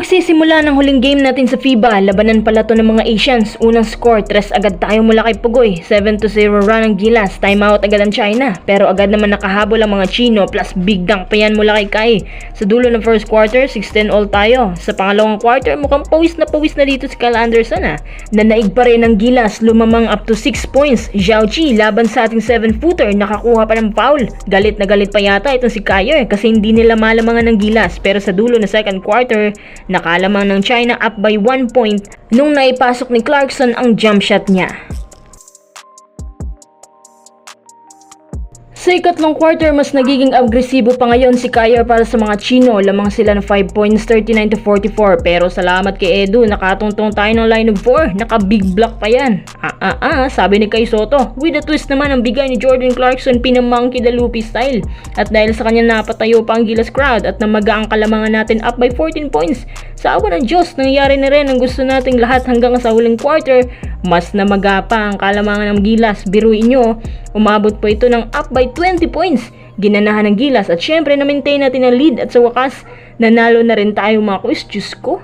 magsisimula ng huling game natin sa FIBA, labanan pala to ng mga Asians. Unang score, 3 agad tayo mula kay Pugoy. 7-0 run ang Gilas, timeout agad ang China. Pero agad naman nakahabol ang mga Chino plus big dunk pa yan mula kay Kai. Sa dulo ng first quarter, 16 all tayo. Sa pangalawang quarter, mukhang pawis na dito si Kyle Anderson Nanaig pa rin ang Gilas, lumamang up to 6 points. Zhao Chi laban sa ating 7-footer, nakakuha pa ng foul. Galit na galit pa yata itong si Kai kasi hindi nila malamangan ng Gilas. Pero sa dulo ng second quarter, nakalamang ng China up by 1 point nung naipasok ni Clarkson ang jump shot niya. Sa ikatlong quarter, mas nagiging agresibo pa ngayon si Kaya para sa mga Chino. Lamang sila ng 5 points, 39-44. Pero salamat kay Edu, nakatungtong tayo ng line of 4. Naka-big block pa yan. Sabi ni Kai Soto. With a twist naman ang bigay ni Jordan Clarkson, pinamangki the Lupi style. At dahil sa kanya napatayo pa ang Gilas crowd at namaga ang kalamangan natin up by 14 points. Sa awa ng Diyos, nangyari na rin ang gusto nating lahat hanggang sa huling quarter. Mas namaga pa ang kalamangan ng Gilas. Biruin nyo, umabot po ito ng up by 20 points. Ginanahan ng Gilas at syempre na-maintain natin ang lead at sa wakas, nanalo na rin tayo mga quiz. Diyos ko,